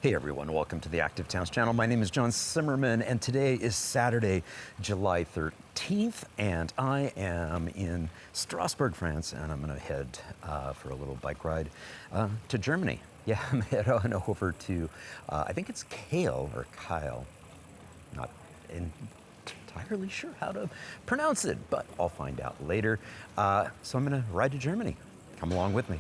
Hey everyone, welcome to the Active Towns channel. My name is John Simmerman and today is Saturday, July 13th and I am in Strasbourg, France, and I'm gonna head for a little bike ride to Germany. Yeah, I'm heading on over to, I think it's Kehl or Kehl. Not entirely sure how to pronounce it, but I'll find out later. So I'm gonna ride to Germany. Come along with me.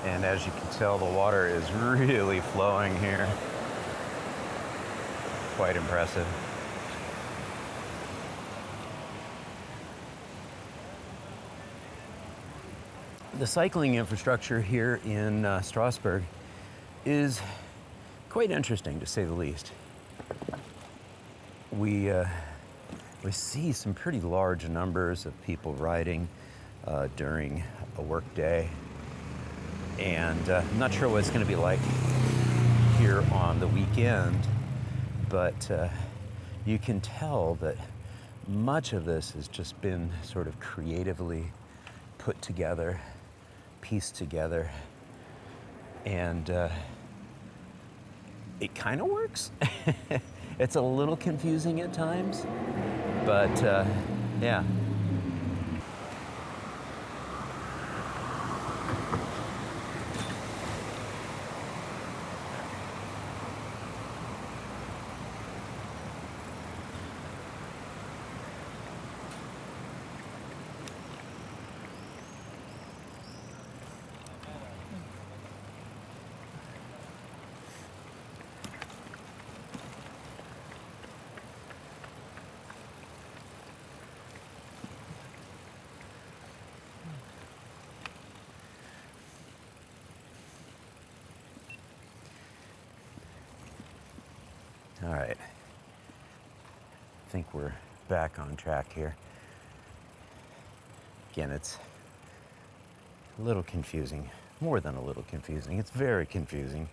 And as you can tell, the water is really flowing here. Quite impressive. The cycling infrastructure here in Strasbourg is quite interesting, to say the least. We see some pretty large numbers of people riding during a work day. And I'm not sure what it's going to be like here on the weekend, but you can tell that much of this has just been sort of creatively put together, pieced together, and it kind of works. It's a little confusing at times, but yeah. All right, I think we're back on track here. Again, it's a little confusing, more than a little confusing. It's very confusing,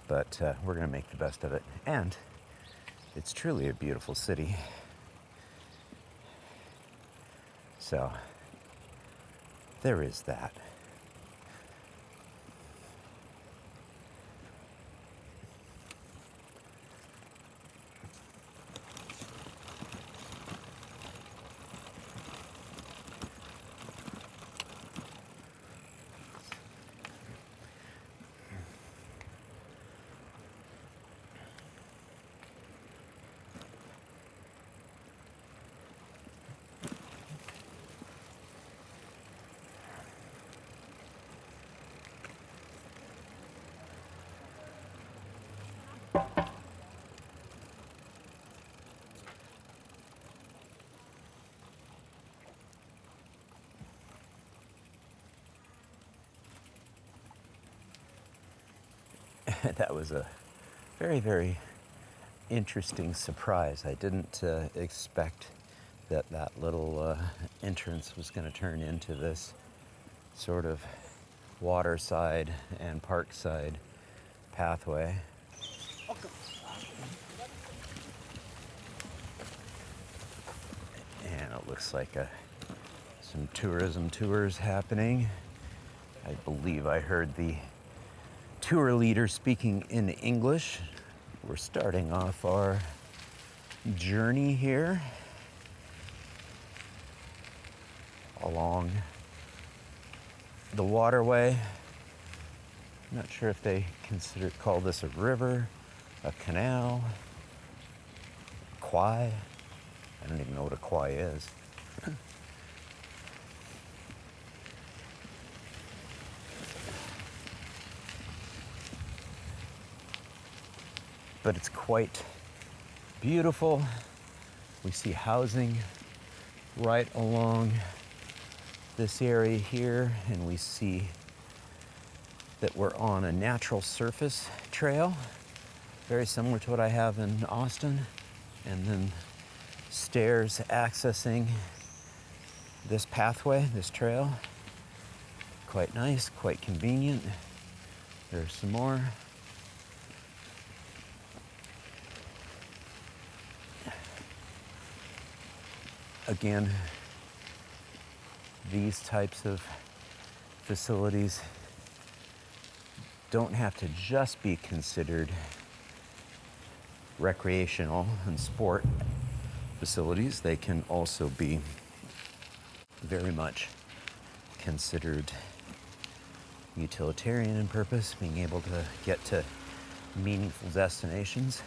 but we're gonna make the best of it. And it's truly a beautiful city. So there is that. That was a very, very interesting surprise. I didn't expect that that little entrance was going to turn into this sort of waterside and parkside pathway. And it looks like some tourism tours happening. I believe I heard the tour leader speaking in English. We're starting off our journey here. along the waterway. I'm not sure if they call this a river, a canal, a quay. I don't even know what a quay is. But it's quite beautiful. We see housing right along this area here, and we see that we're on a natural surface trail, very similar to what I have in Austin, and then stairs accessing this pathway, this trail. Quite nice, quite convenient. There's some more. Again, these types of facilities don't have to just be considered recreational and sport facilities. They can also be very much considered utilitarian in purpose, being able to get to meaningful destinations.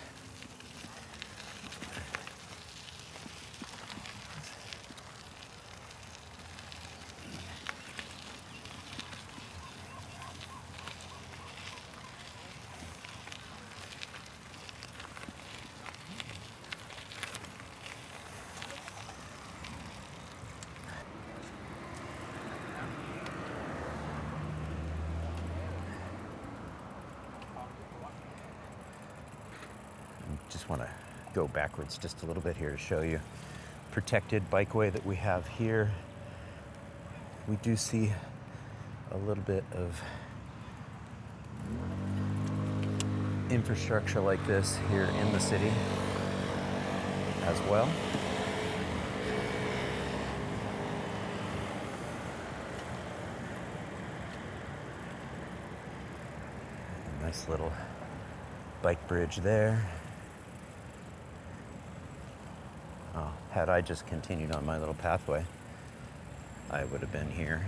Just want to go backwards just a little bit here to show you protected bikeway that we have here. We do see a little bit of infrastructure like this here in the city as well. A nice little bike bridge there. Oh, had I just continued on my little pathway, I would have been here.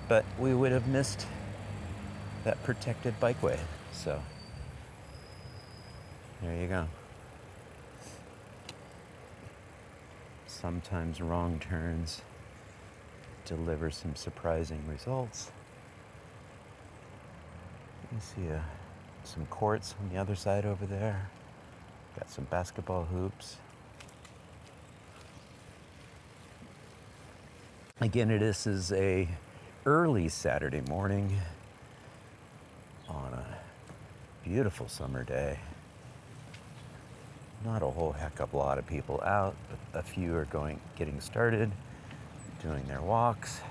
But we would have missed that protected bikeway. So, there you go. Sometimes wrong turns deliver some surprising results. You see some courts on the other side over there. Got some basketball hoops. Again, this is a early Saturday morning on a beautiful summer day. Not a whole heck of a lot of people out, but a few are getting started, doing their walks.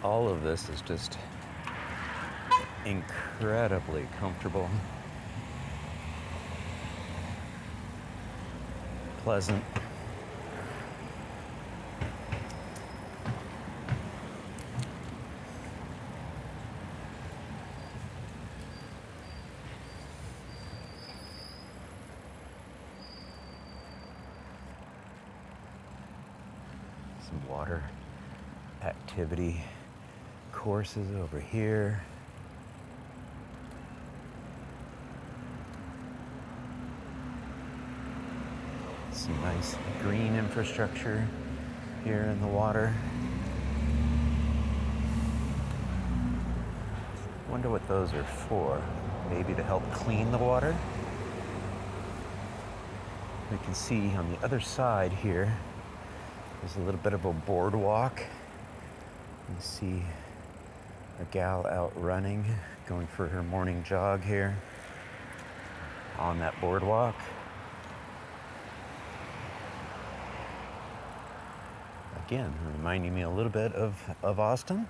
All of this is just incredibly comfortable, pleasant. Some water activity courses over here. Some nice green infrastructure here in the water. Wonder what those are for. Maybe to help clean the water. We can see on the other side here, there's a little bit of a boardwalk. You see a gal out running, going for her morning jog here on that boardwalk. Again, reminding me a little bit of Austin,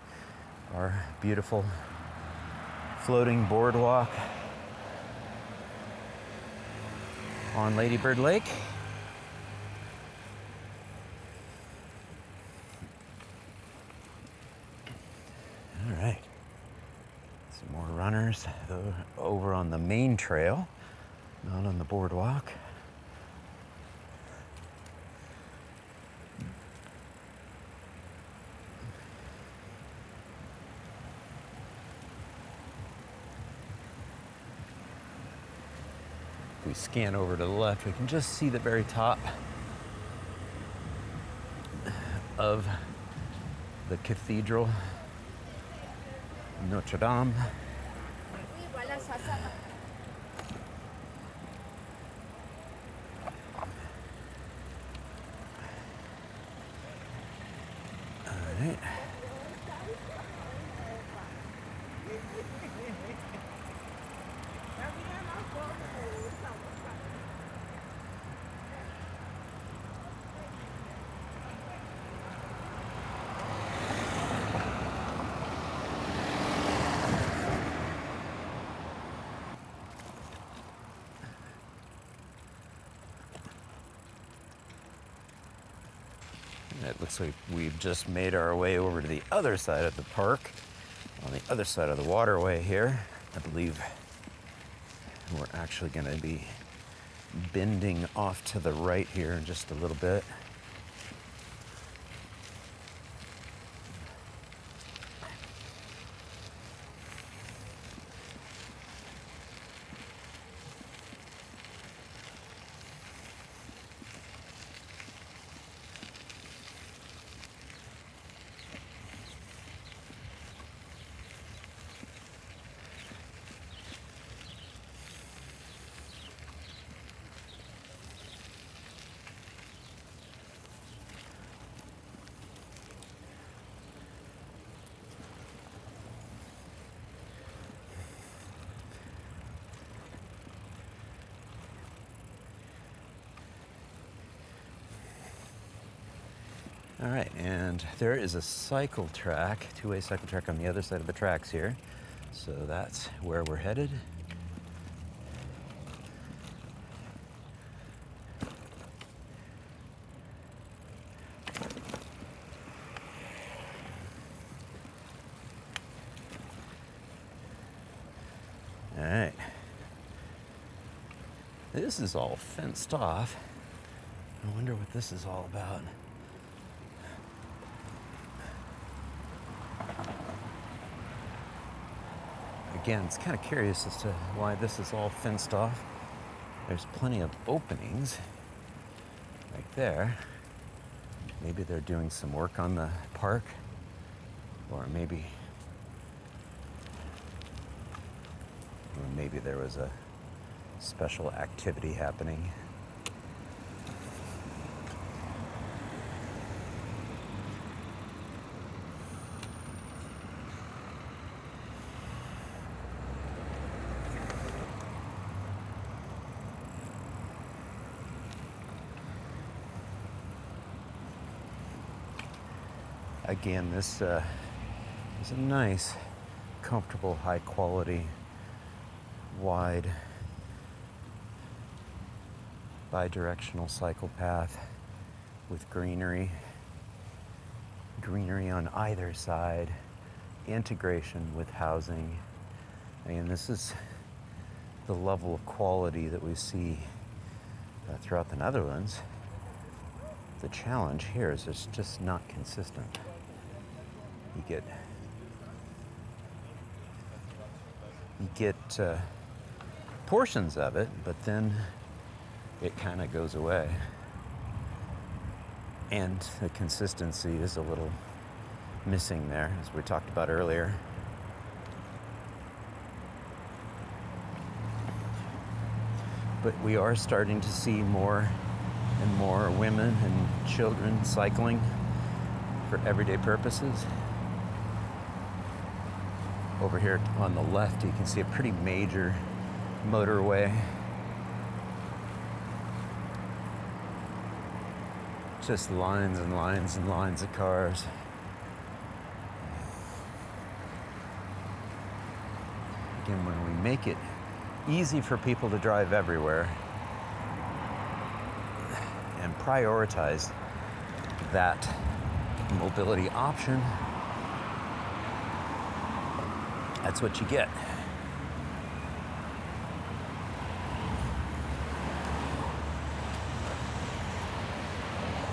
our beautiful floating boardwalk on Lady Bird Lake. All right. Some more runners over on the main trail, not on the boardwalk. If we scan over to the left, we can just see the very top of the cathedral, Notre Dame. All right. It looks like we've just made our way over to the other side of the park, on the other side of the waterway here. I believe we're actually going to be bending off to the right here in just a little bit. All right, and there is a cycle track, two-way cycle track on the other side of the tracks here. So that's where we're headed. All right. This is all fenced off. I wonder what this is all about. Again, it's kind of curious as to why this is all fenced off. There's plenty of openings right there. Maybe they're doing some work on the park, or maybe there was a special activity happening. Again, this is a nice, comfortable, high quality, wide, bi-directional cycle path with greenery on either side, integration with housing. I mean, this is the level of quality that we see throughout the Netherlands. The challenge here is it's just not consistent. You get portions of it, but then it kind of goes away. And the consistency is a little missing there, as we talked about earlier. But we are starting to see more and more women and children cycling for everyday purposes. Over here on the left, you can see a pretty major motorway. Just lines and lines and lines of cars. Again, when we make it easy for people to drive everywhere and prioritize that mobility option, That's what you get.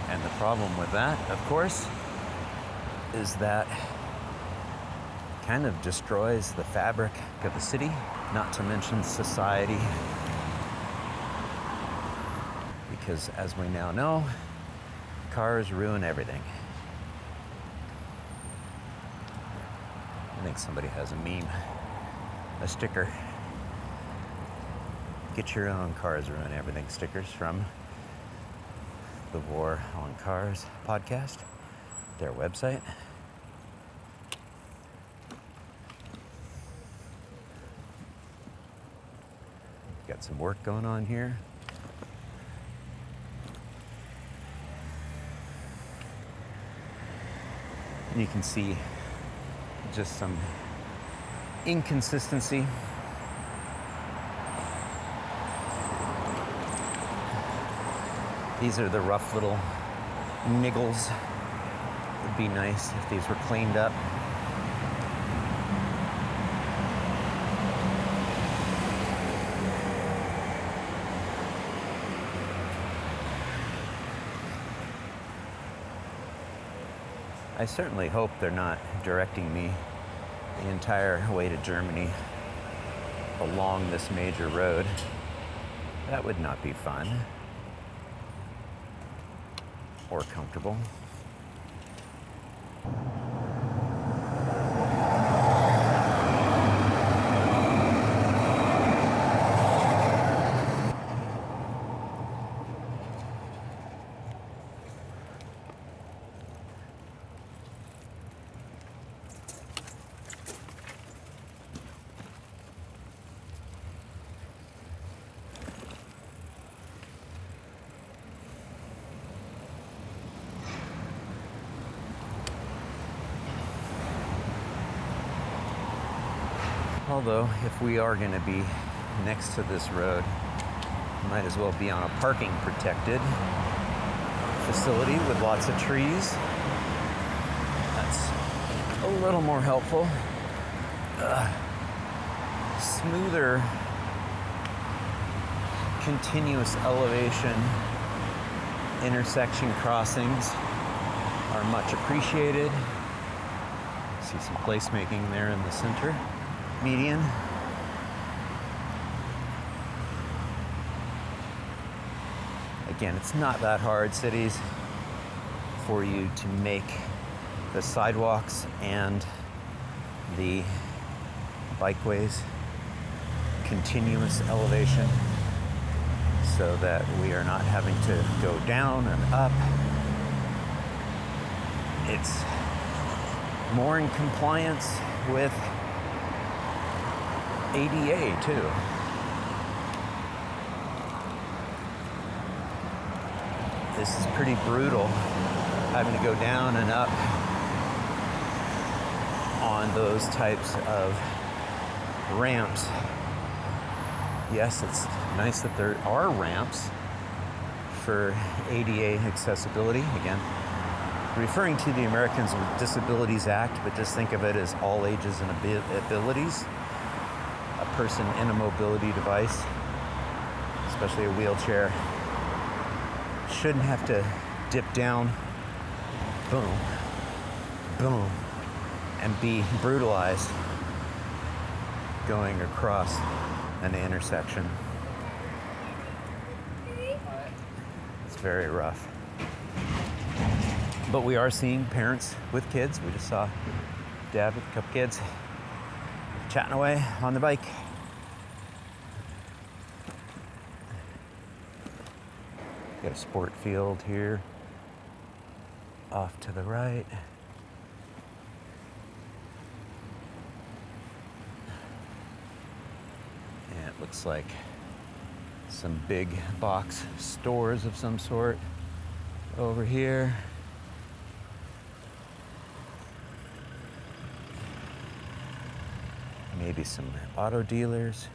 And the problem with that, of course, is that kind of destroys the fabric of the city, not to mention society. Because as we now know, cars ruin everything. I think somebody has a meme, a sticker. Get your own cars ruin everything stickers from the War on Cars podcast, their website. Got some work going on here. And you can see just some inconsistency. These are the rough little niggles. It'd be nice if these were cleaned up. I certainly hope they're not directing me the entire way to Germany along this major road. That would not be fun or comfortable. Although, if we are going to be next to this road, might as well be on a parking protected facility with lots of trees. That's a little more helpful. Smoother, continuous elevation intersection crossings are much appreciated. See some placemaking there in the center. Median. Again, it's not that hard, cities, for you to make the sidewalks and the bikeways continuous elevation so that we are not having to go down and up. It's more in compliance with ADA too. This is pretty brutal, having to go down and up on those types of ramps. Yes, it's nice that there are ramps for ADA accessibility. Again, referring to the Americans with Disabilities Act, but just think of it as all ages and abilities. A person in a mobility device, especially a wheelchair, shouldn't have to dip down, boom, boom, and be brutalized going across an intersection. It's very rough. But we are seeing parents with kids. We just saw dad with a couple kids chatting away on the bike. Got a sport field here off to the right. And it looks like some big box stores of some sort over here. Maybe some auto dealers.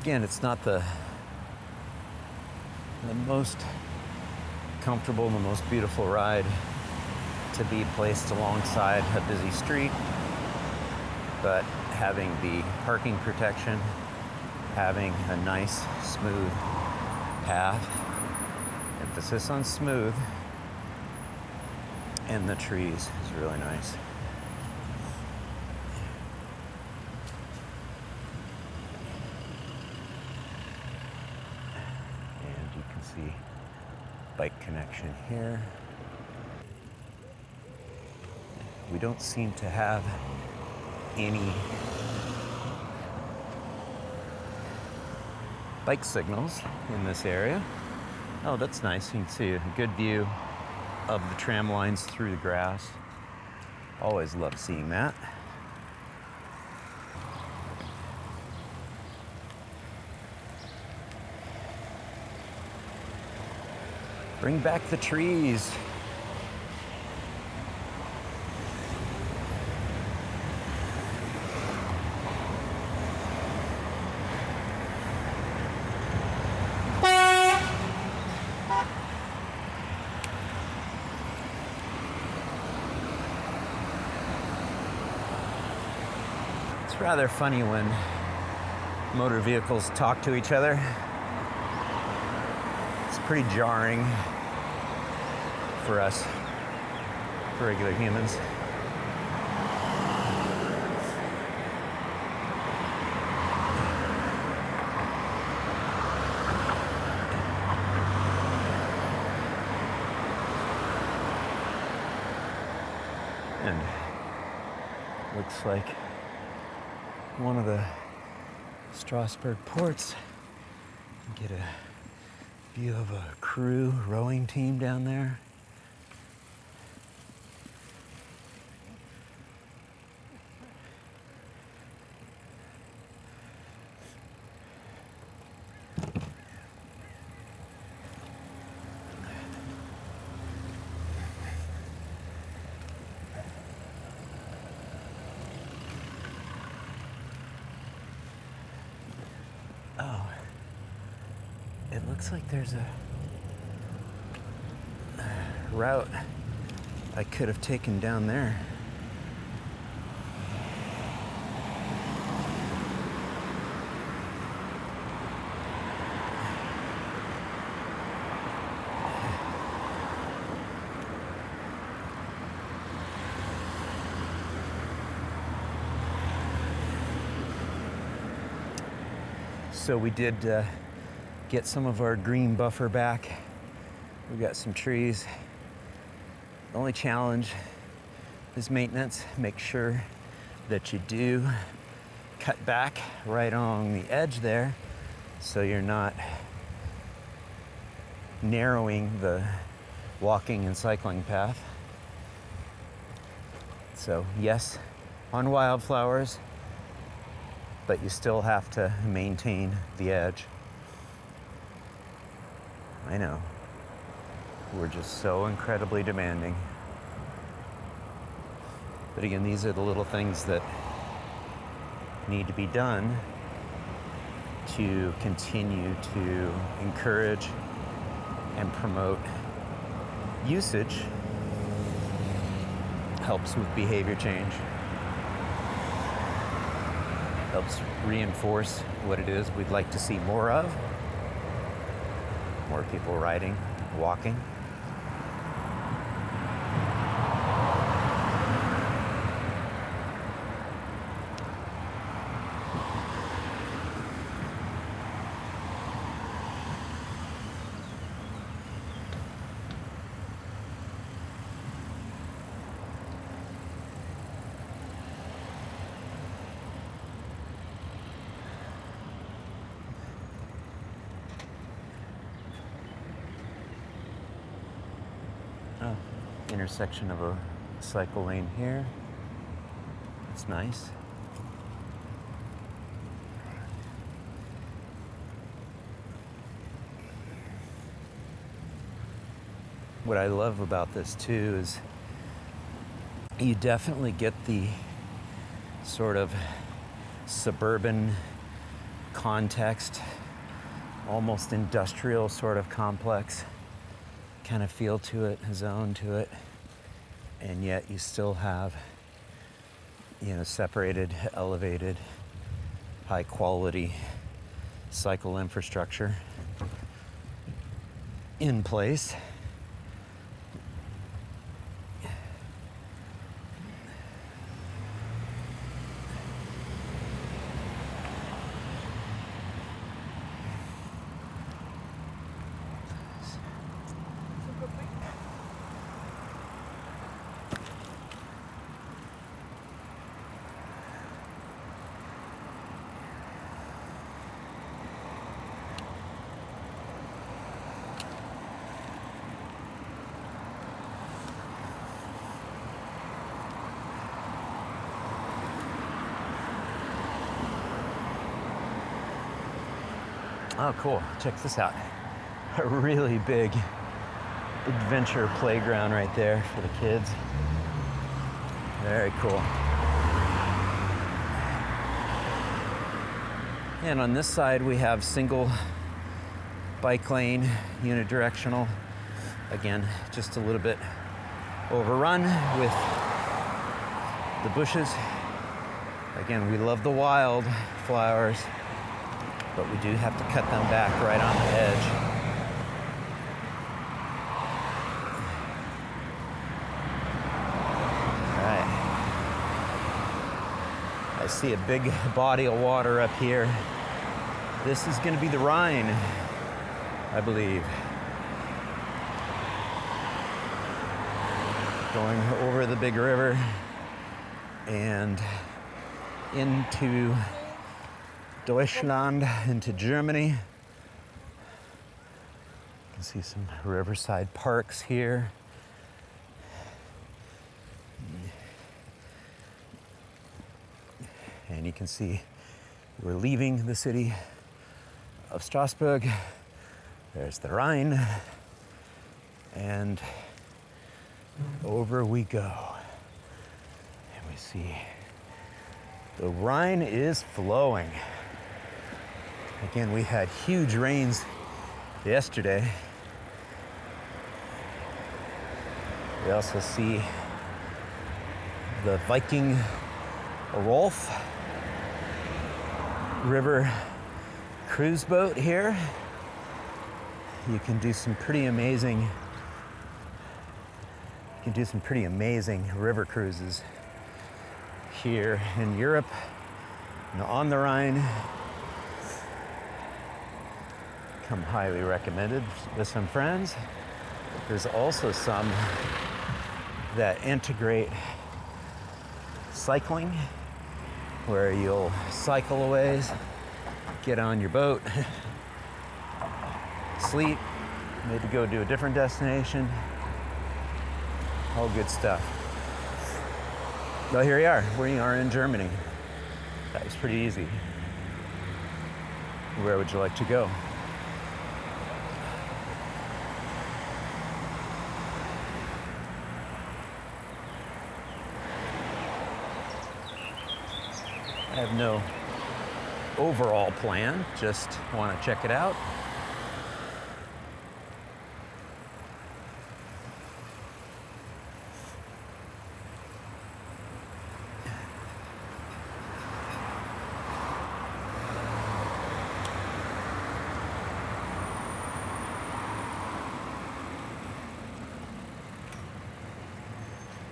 Again, it's not the most comfortable, the most beautiful ride to be placed alongside a busy street, but having the parking protection, having a nice, smooth path, emphasis on smooth, and the trees is really nice. And you can see bike connection here. We don't seem to have any bike signals in this area. Oh, that's nice. You can see a good view of the tram lines through the grass. Always love seeing that. Bring back the trees. It's rather funny when motor vehicles talk to each other. It's pretty jarring for us, for regular humans. And looks like one of the Strasbourg ports. Get a view of a crew rowing team down there. Oh, it looks like there's a route I could have taken down there. So we did get some of our green buffer back. We got some trees. The only challenge is maintenance. Make sure that you do cut back right along the edge there so you're not narrowing the walking and cycling path. So yes, on wildflowers, but you still have to maintain the edge. I know, we're just so incredibly demanding. But again, these are the little things that need to be done to continue to encourage and promote usage. Helps with behavior change. Helps reinforce what it is we'd like to see more of. More people riding, walking. Oh, intersection of a cycle lane here. It's nice. What I love about this too is you definitely get the sort of suburban context, almost industrial sort of complex kind of feel to it, zone to it, and yet you still have, separated, elevated, high quality cycle infrastructure in place. Oh, cool. Check this out. A really big adventure playground right there for the kids. Very cool. And on this side, we have single bike lane, unidirectional. Again, just a little bit overrun with the bushes. Again, we love the wild flowers, but we do have to cut them back right on the edge. All right. I see a big body of water up here. This is going to be the Rhine, I believe. Going over the big river and into Deutschland, into Germany. You can see some riverside parks here. And you can see we're leaving the city of Strasbourg. There's the Rhine. And over we go. And we see the Rhine is flowing. Again, we had huge rains yesterday. We also see the Viking Rolf River cruise boat here. You can do some pretty amazing river cruises here in Europe and on the Rhine. Come highly recommended with some friends. There's also some that integrate cycling, where you'll cycle a ways, get on your boat, sleep, maybe go to a different destination. All good stuff. Well, here we are. We are in Germany. That was pretty easy. Where would you like to go? I have no overall plan, just want to check it out.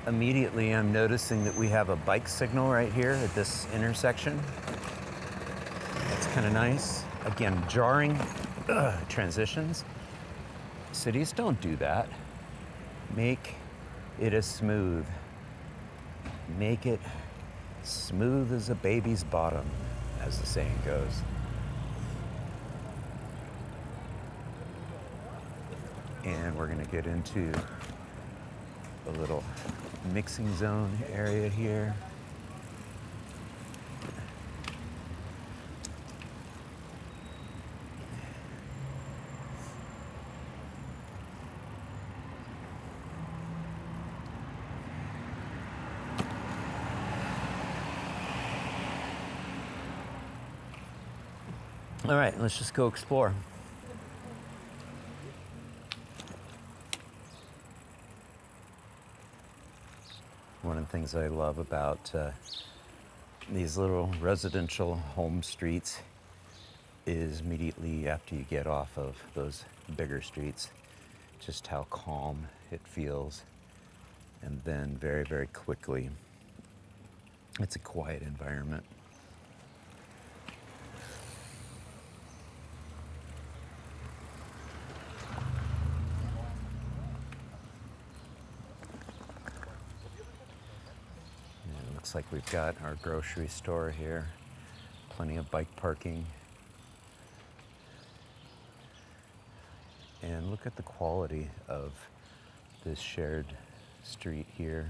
Immediately, I'm noticing that we have a bike signal right here at this intersection. That's kind of nice. Again, jarring transitions. Cities don't do that. Make it as smooth. Make it smooth as a baby's bottom, as the saying goes. And we're going to get into a little mixing zone area here. All right, let's just go explore. One of the things I love about these little residential home streets is immediately after you get off of those bigger streets, just how calm it feels. And then very, very quickly, it's a quiet environment. And it looks like we've got our grocery store here, plenty of bike parking. And look at the quality of this shared street here.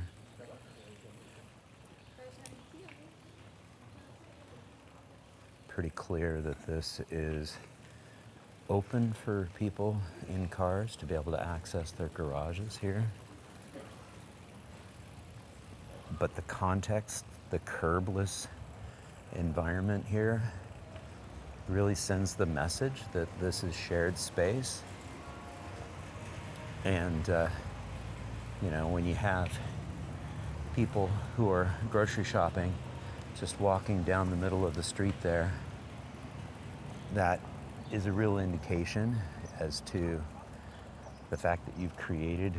Pretty clear that this is open for people in cars to be able to access their garages here. But the context, the curbless environment here really sends the message that this is shared space. And, when you have people who are grocery shopping just walking down the middle of the street there, that is a real indication as to the fact that you've created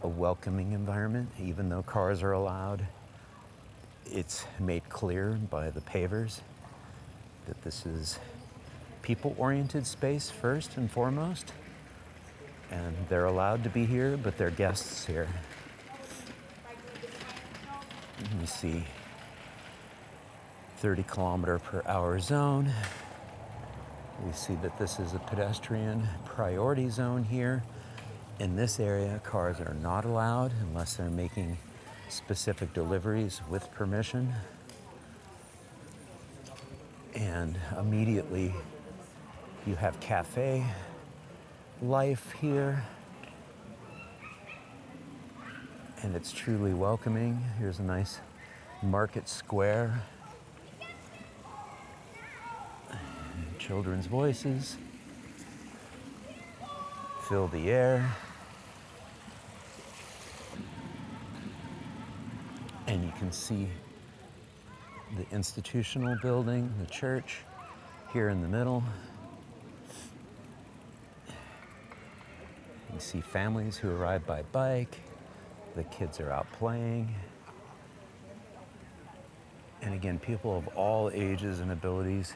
a welcoming environment. Even though cars are allowed, it's made clear by the pavers that this is people-oriented space first and foremost. And they're allowed to be here, but they're guests here. You see 30 kilometer per hour zone. We see that this is a pedestrian priority zone here. In this area, cars are not allowed unless they're making specific deliveries with permission. And immediately you have cafe life here. And it's truly welcoming. Here's a nice market square. Children's voices fill the air. And you can see the institutional building, the church, here in the middle. You see families who arrive by bike. The kids are out playing. And again, people of all ages and abilities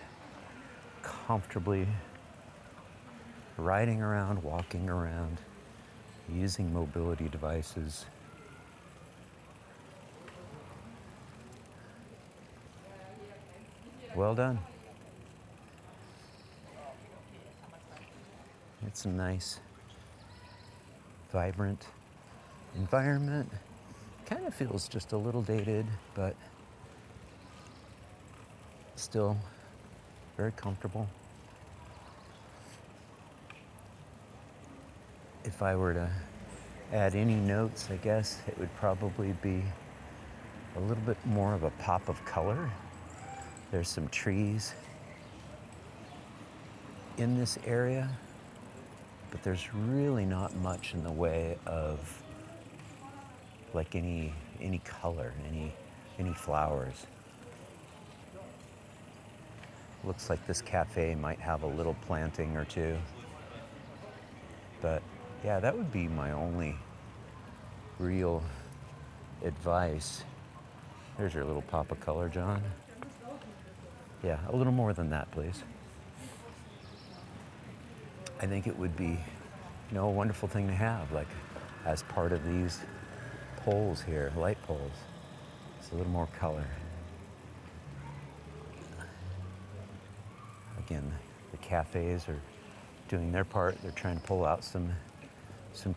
comfortably riding around, walking around, using mobility devices. Well done. It's a nice, vibrant environment. Kind of feels just a little dated, but still very comfortable. If I were to add any notes, I guess it would probably be a little bit more of a pop of color. There's some trees in this area, but there's really not much in the way of like any color, any flowers. Looks like this cafe might have a little planting or two. But yeah, that would be my only real advice. There's your little pop of color, John. Yeah, a little more than that, please. I think it would be, a wonderful thing to have, like as part of these poles here, light poles. It's a little more color. Again, the cafes are doing their part. They're trying to pull out some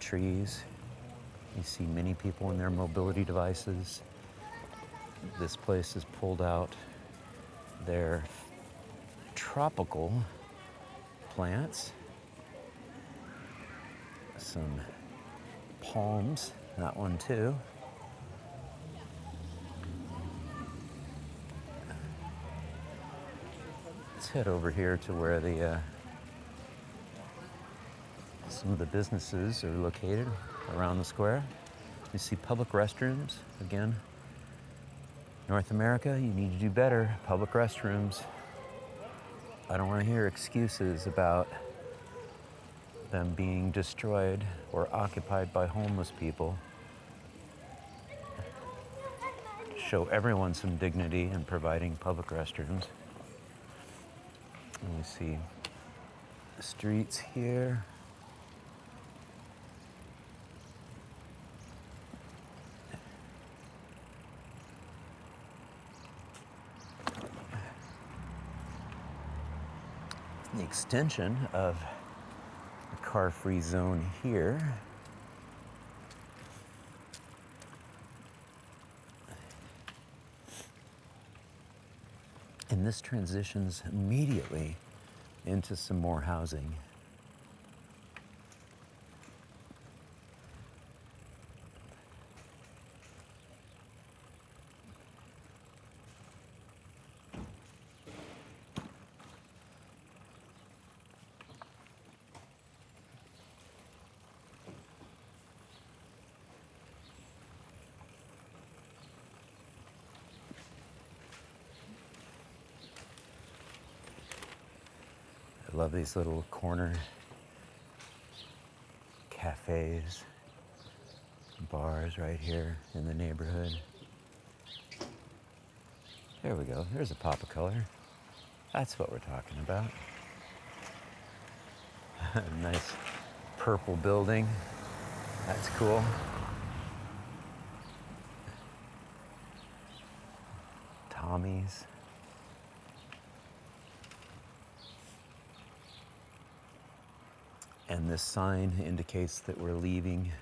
trees. You see many people in their mobility devices. This place has pulled out their tropical plants. Some palms, that one too. Let's head over here to where the some of the businesses are located around the square. You see public restrooms. Again, North America, you need to do better. Public restrooms. I don't want to hear excuses about them being destroyed or occupied by homeless people. Show everyone some dignity in providing public restrooms. And we see the streets here. The extension of the car-free zone here. And this transitions immediately into some more housing. I love these little corner cafes, bars right here in the neighborhood. There we go. There's a pop of color. That's what we're talking about. Nice purple building. That's cool. Tommy's. And this sign indicates that we're leaving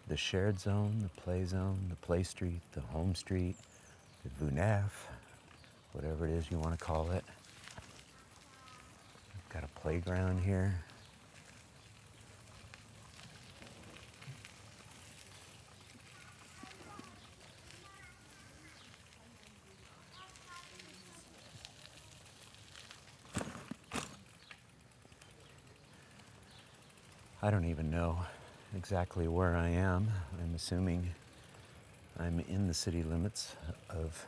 the shared zone, the play street, the home street, the Vunef, whatever it is you want to call it. We've got a playground here. I don't even know exactly where I am. I'm assuming I'm in the city limits of,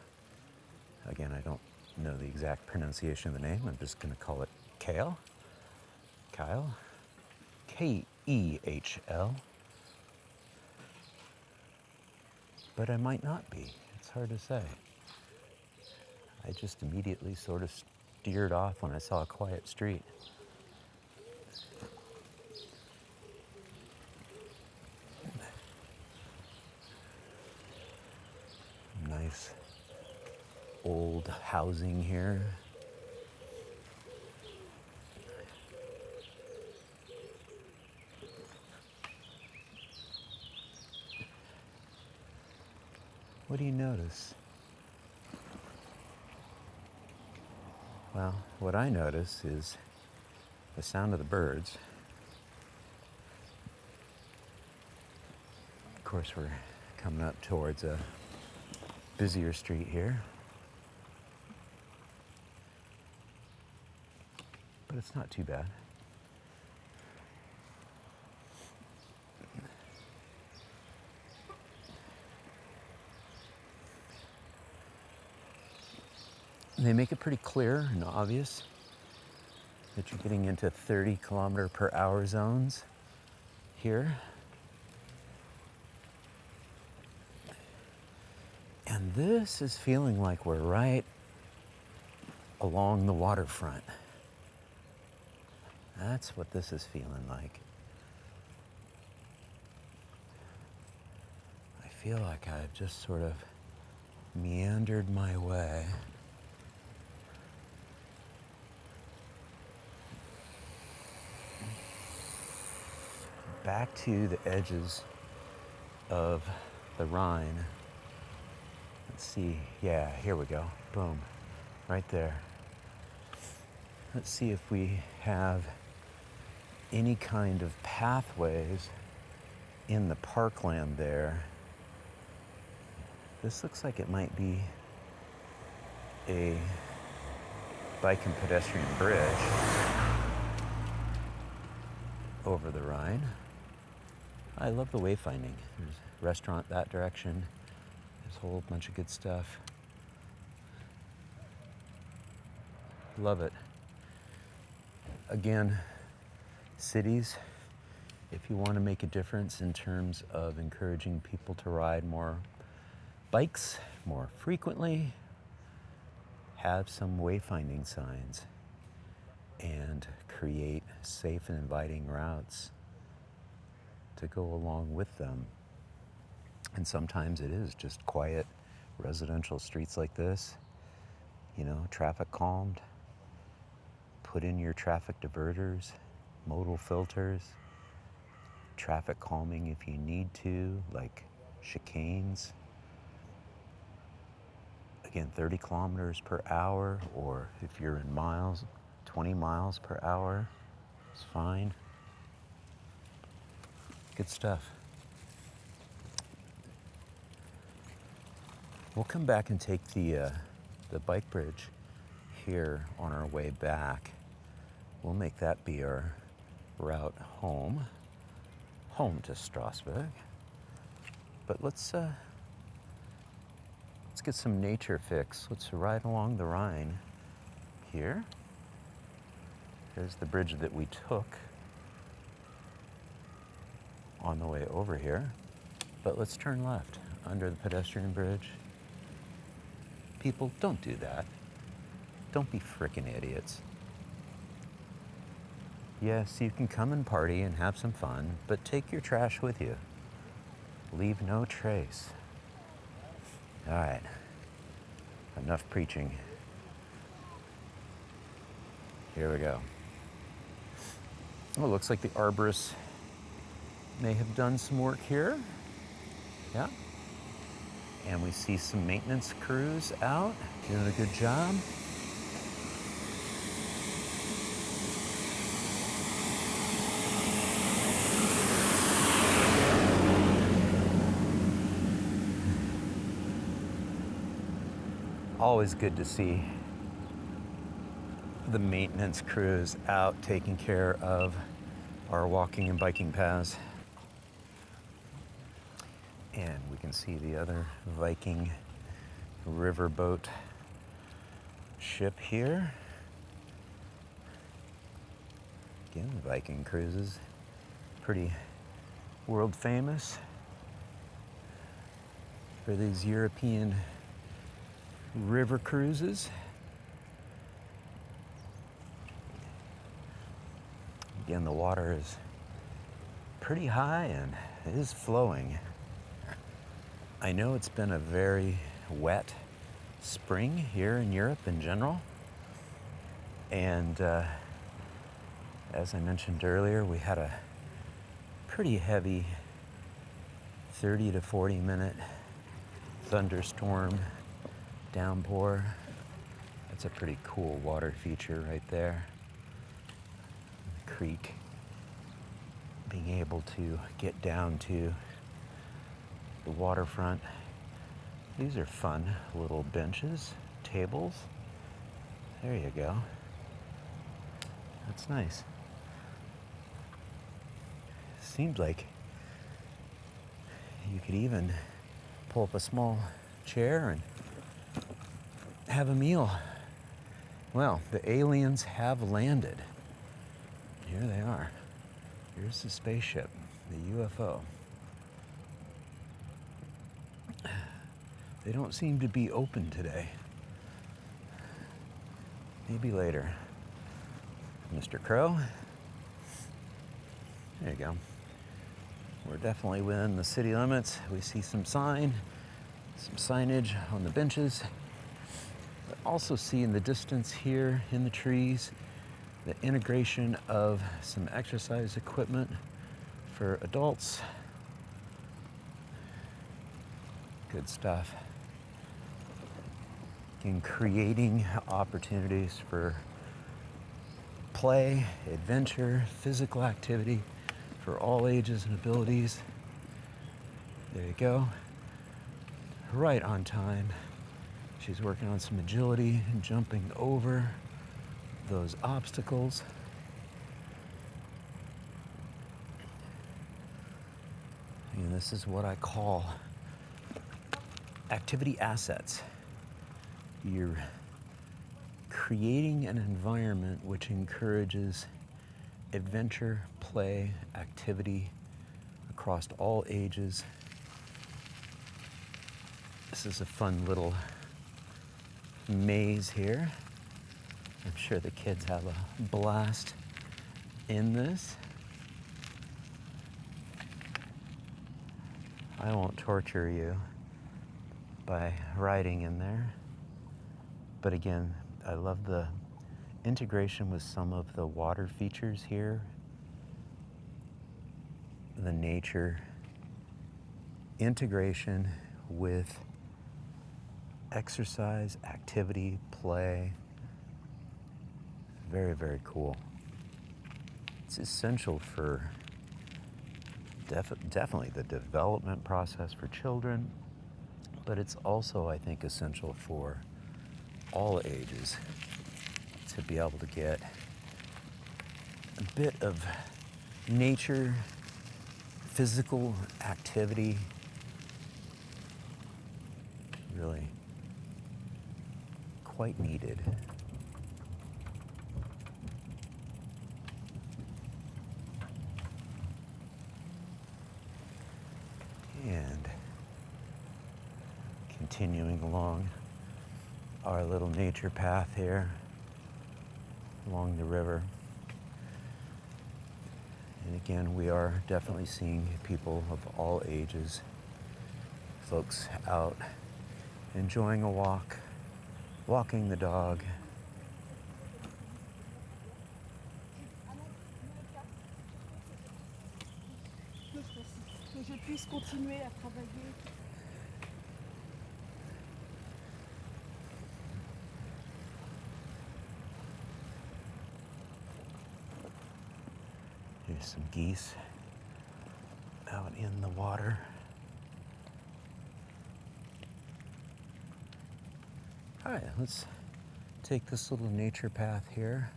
again, I don't know the exact pronunciation of the name. I'm just going to call it Kehl. Kehl. Kehl. But I might not be. It's hard to say. I just immediately sort of steered off when I saw a quiet street. Nice old housing here. What do you notice? Well, what I notice is the sound of the birds. Of course, we're coming up towards a busier street here. But it's not too bad. They make it pretty clear and obvious that you're getting into 30 kilometer per hour zones here. And this is feeling like we're right along the waterfront. That's what this is feeling like. I feel like I've just sort of meandered my way back to the edges of the Rhine. Let's see, yeah, here we go, boom, right there. Let's see if we have any kind of pathways in the parkland there. This looks like it might be a bike and pedestrian bridge over the Rhine. I love the wayfinding. There's a restaurant that direction. There's a whole bunch of good stuff. Love it. Again, cities, if you want to make a difference in terms of encouraging people to ride more bikes more frequently, have some wayfinding signs and create safe and inviting routes to go along with them. And sometimes it is just quiet residential streets like this, you know, traffic calmed. Put in your traffic diverters, modal filters, traffic calming if you need to, like chicanes. Again, 30 kilometers per hour, or if you're in miles, 20 miles per hour is fine. Good stuff. We'll come back and take the bike bridge here on our way back. We'll make that be our route home to Strasbourg. But let's get some nature fix. Let's ride along the Rhine here. There's the bridge that we took on the way over here. But let's turn left under the pedestrian bridge. People, don't do that. Don't be frickin' idiots. Yes, you can come and party and have some fun, but take your trash with you. Leave no trace. All right, enough preaching. Here we go. Oh, it looks like the arborists may have done some work here. Yeah. And we see some maintenance crews out doing a good job. Always good to see the maintenance crews out taking care of our walking and biking paths. And we can see the other Viking riverboat ship here. Again, Viking cruises, pretty world famous for these European river cruises. Again, the water is pretty high and it is flowing. I know it's been a very wet spring here in Europe in general. And as I mentioned earlier, we had a pretty heavy 30 to 40 minute thunderstorm downpour. That's a pretty cool water feature right there. The creek being able to get down to the waterfront. These are fun little benches, tables. There you go. That's nice. Seems like you could even pull up a small chair and have a meal. Well, the aliens have landed. Here they are. Here's the spaceship, the UFO. They don't seem to be open today. Maybe later. Mr. Crow. There you go. We're definitely within the city limits. We see some signage on the benches. But also see in the distance here in the trees the integration of some exercise equipment for adults. Good stuff. In creating opportunities for play, adventure, physical activity for all ages and abilities. There you go. Right on time. She's working on some agility and jumping over those obstacles. And this is what I call activity assets. You're creating an environment which encourages adventure, play, activity across all ages. This is a fun little maze here. I'm sure the kids have a blast in this. I won't torture you by riding in there. But again, I love the integration with some of the water features here. The nature integration with exercise, activity, play. Very, very cool. It's essential for definitely the development process for children, but it's also, I think, essential for all ages to be able to get a bit of nature, physical activity. Really quite needed. And continuing along our little nature path here along the river. And again, we are definitely seeing people of all ages, folks out enjoying a walk, walking the dog. Que je puisse continuer à travailler. There's some geese out in the water. All right, let's take this little nature path here.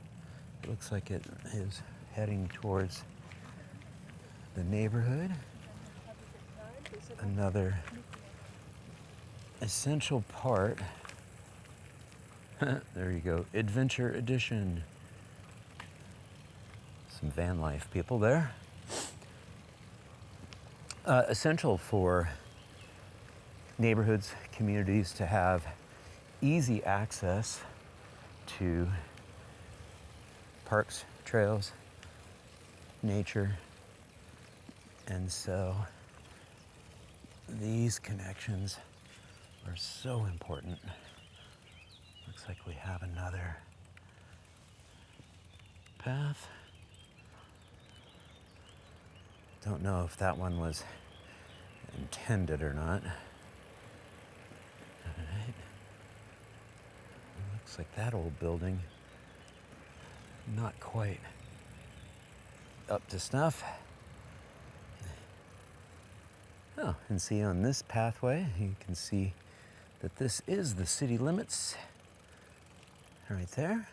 It looks like it is heading towards the neighborhood. Another essential part. There you go, Adventure Edition. Some van life people there. Essential for neighborhoods, communities to have easy access to parks, trails, nature. And so these connections are so important. Looks like we have another path. Don't know if that one was intended or not. All right. Looks like that old building, not quite up to snuff. Oh, and see on this pathway, you can see that this is the city limits right there.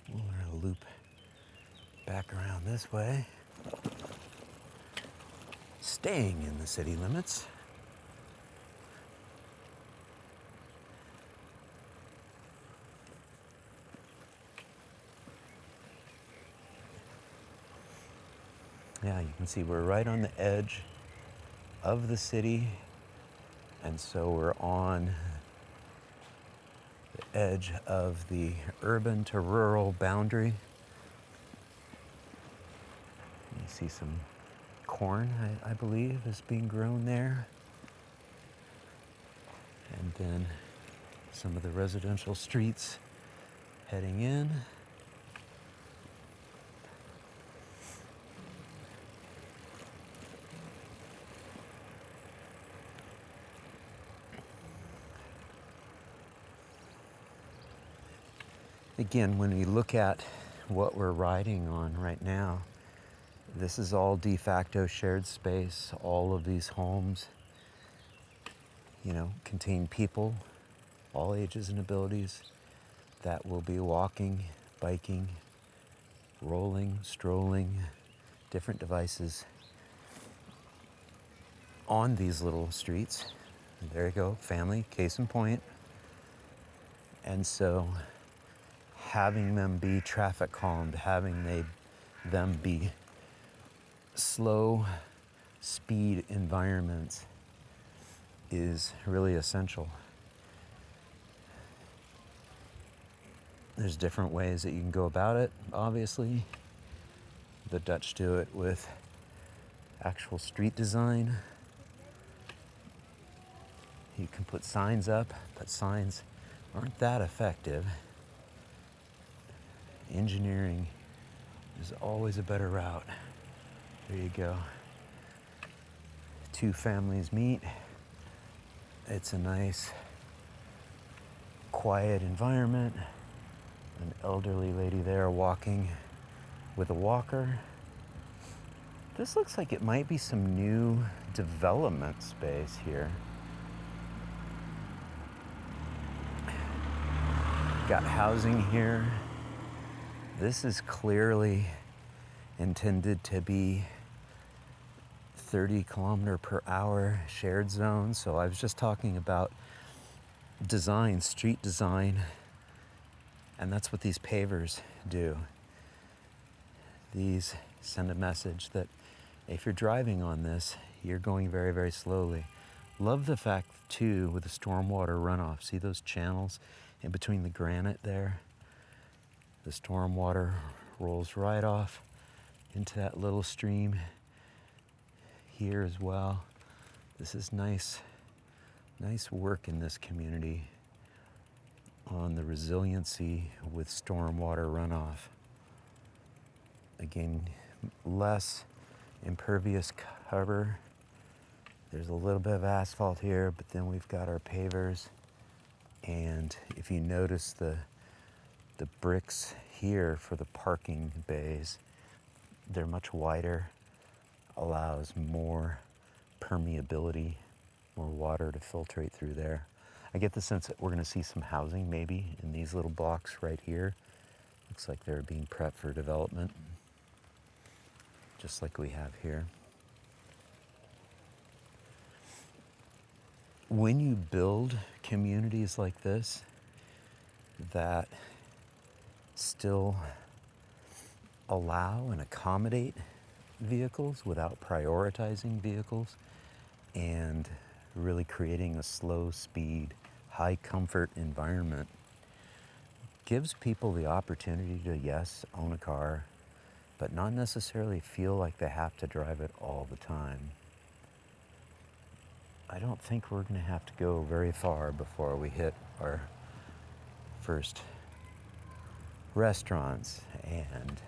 We're gonna loop back around this way, staying in the city limits. Yeah, you can see we're right on the edge of the city, and so we're on the edge of the urban to rural boundary. You see some corn, I believe, is being grown there. And then some of the residential streets heading in. Again, when we look at what we're riding on right now, this is all de facto shared space. All of these homes, contain people, all ages and abilities, that will be walking, biking, rolling, strolling, different devices on these little streets. There you go, family, case in point. And so having them be traffic calmed, having them be slow speed environments is really essential. There's different ways that you can go about it, obviously. The Dutch do it with actual street design. You can put signs up, but signs aren't that effective. Engineering is always a better route. There you go. Two families meet. It's a nice, quiet environment. An elderly lady there walking with a walker. This looks like it might be some new development space here. Got housing here. This is clearly intended to be 30 kilometer per hour shared zone. So I was just talking about design, street design, and that's what these pavers do. These send a message that if you're driving on this, you're going very, very slowly. Love the fact too with the stormwater runoff. See those channels in between the granite there? The stormwater rolls right off into that little stream here as well. This is nice work in this community on the resiliency with stormwater runoff. Again, less impervious cover. There's a little bit of asphalt here, but then we've got our pavers. And if you notice the bricks here for the parking bays, they're much wider, allows more permeability, more water to filtrate through there. I get the sense that we're gonna see some housing maybe in these little blocks right here. Looks like they're being prepped for development, just like we have here. When you build communities like this that still allow and accommodate vehicles without prioritizing vehicles and really creating a slow speed, high comfort environment, gives people the opportunity to, yes, own a car, but not necessarily feel like they have to drive it all the time. I don't think we're going to have to go very far before we hit our first restaurants, and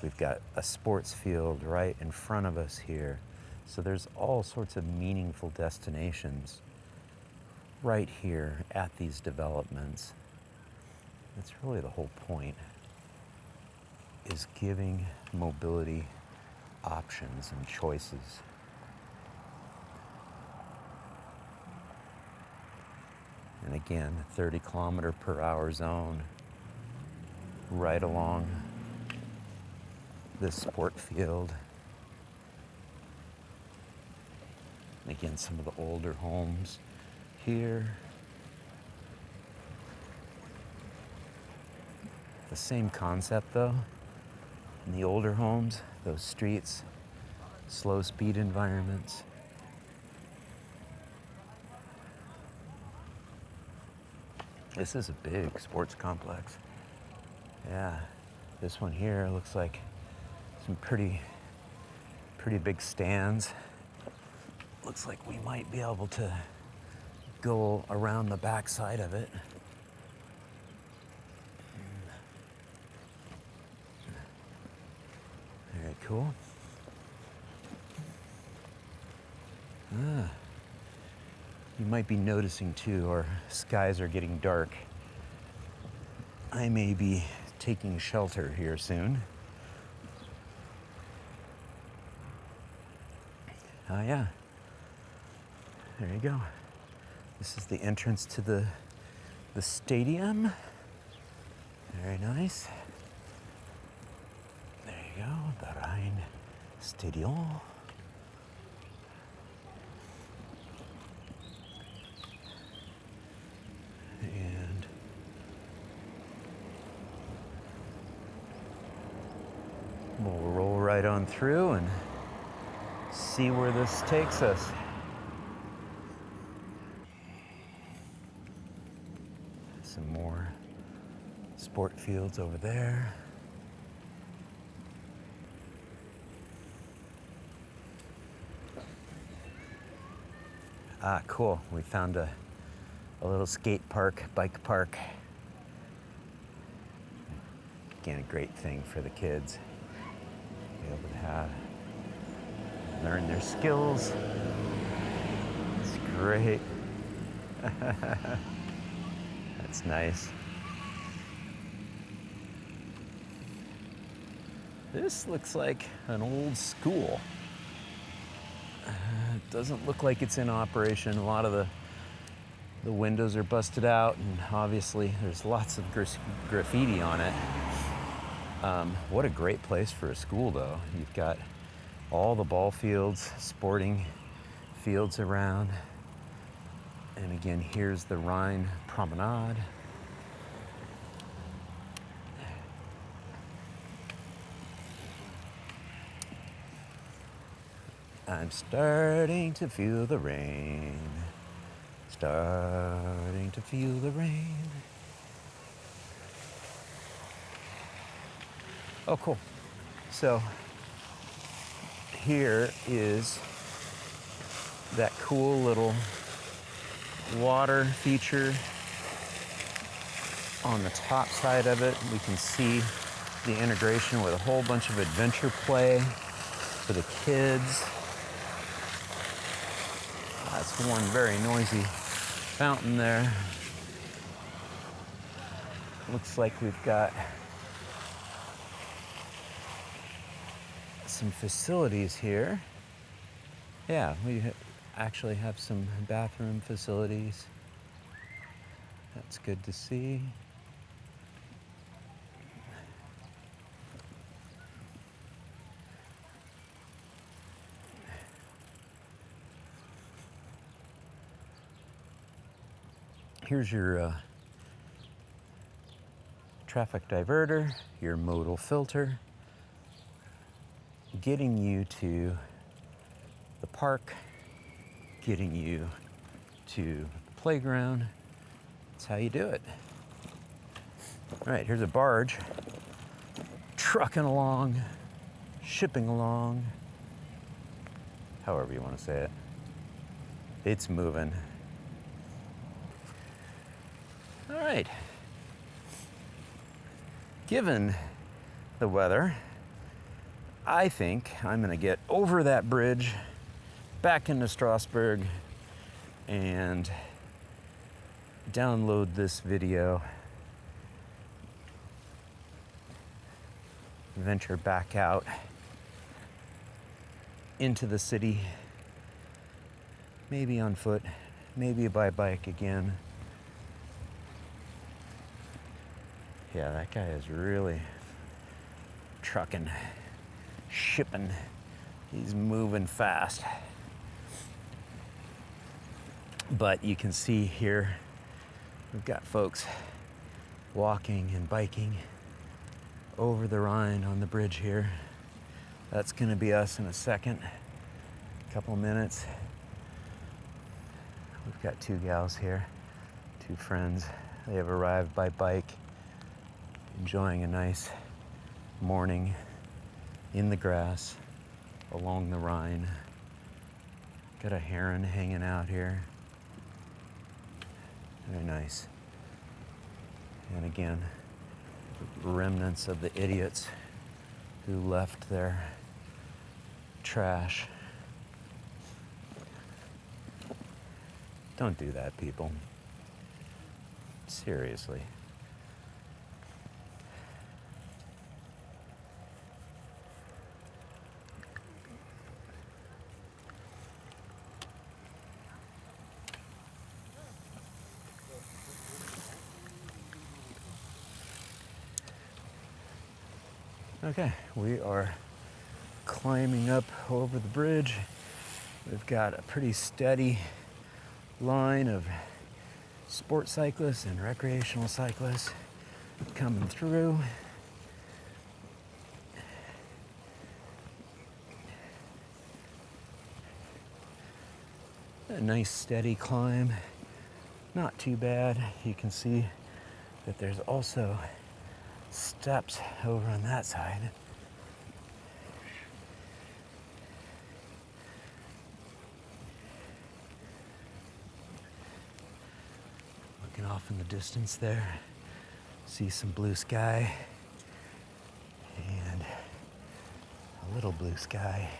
we've got a sports field right in front of us here. So there's all sorts of meaningful destinations right here at these developments. That's really the whole point, is giving mobility options and choices. And again, 30 kilometer per hour zone right along this sport field. And again, some of the older homes here. The same concept though. In the older homes, those streets, slow speed environments. This is a big sports complex. Yeah, this one here looks like some pretty big stands. Looks like we might be able to go around the back side of it. Very cool. You might be noticing too, our skies are getting dark. I may be taking shelter here soon. Oh yeah, there you go. This is the entrance to the stadium. Very nice. There you go, the Rhine Stadion. And we'll roll right on through and see where this takes us. Some more sport fields over there. Ah, cool. We found a little skate park, bike park. Again, a great thing for the kids. Be able to learn their skills. It's great. That's nice. This looks like an old school. It doesn't look like it's in operation. A lot of the windows are busted out, and obviously there's lots of graffiti on it. What a great place for a school, though. You've got all the ball fields, sporting fields around. And again, here's the Rhine Promenade. I'm starting to feel the rain. Starting to feel the rain. Oh, cool. So here is that cool little water feature on the top side of it. We can see the integration with a whole bunch of adventure play for the kids. That's one very noisy fountain there. Looks like we've got some facilities here. Yeah, we actually have some bathroom facilities. That's good to see. Here's your traffic diverter, your modal filter, getting you to the park, getting you to the playground. That's how you do it. All right, here's a barge trucking along, shipping along, however you want to say it. It's moving. All right. Given the weather, I think I'm going to get over that bridge, back into Strasbourg, and download this video, venture back out into the city, maybe on foot, maybe by bike again. Yeah, that guy is really trucking, shipping. He's moving fast. But you can see here, we've got folks walking and biking over the Rhine on the bridge here. That's gonna be us in a second, a couple minutes. We've got two gals here, two friends. They have arrived by bike, enjoying a nice morning in the grass along the Rhine. Got a heron hanging out here. Very nice. And again, remnants of the idiots who left their trash. Don't do that, people. Seriously. Okay, we are climbing up over the bridge. We've got a pretty steady line of sport cyclists and recreational cyclists coming through. A nice steady climb, not too bad. You can see that there's also steps over on that side. Looking off in the distance there, see some blue sky and a little blue sky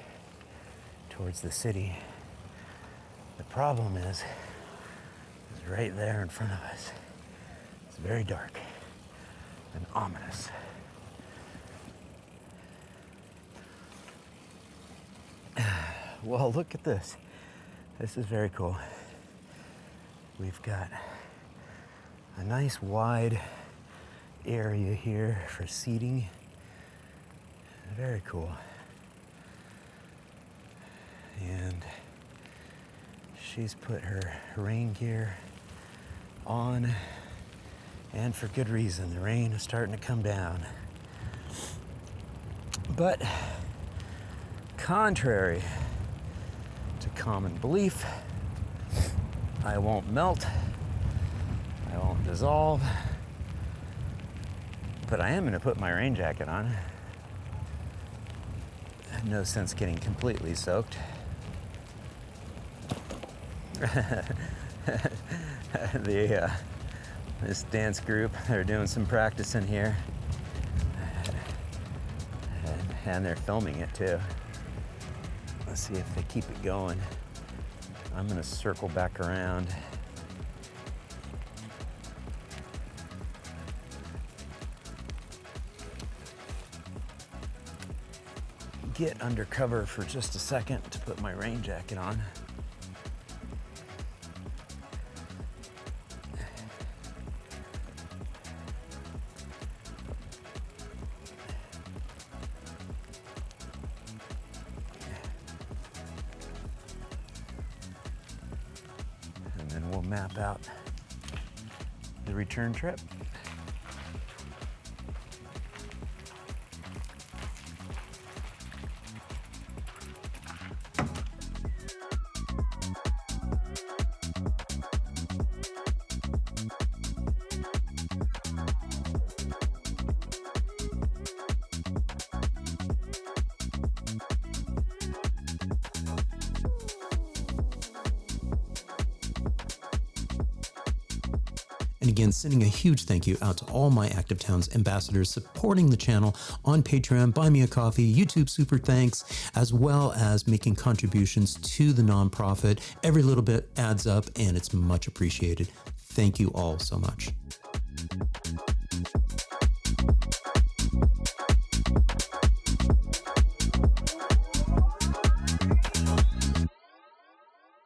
towards the city. The problem is right there in front of us. It's very dark and ominous. Well, look at this. This is very cool. We've got a nice wide area here for seating. Very cool. And she's put her rain gear on, and for good reason. The rain is starting to come down. But contrary to common belief, I won't melt, I won't dissolve, but I am going to put my rain jacket on. No sense getting completely soaked. This dance group, they're doing some practicing here, and they're filming it too. Let's see if they keep it going. I'm gonna circle back around. Get under cover for just a second to put my rain jacket on. And then we'll map out the return trip. And again, sending a huge thank you out to all my Active Towns ambassadors supporting the channel on Patreon, Buy Me a Coffee, YouTube Super Thanks, as well as making contributions to the nonprofit. Every little bit adds up and it's much appreciated. Thank you all so much.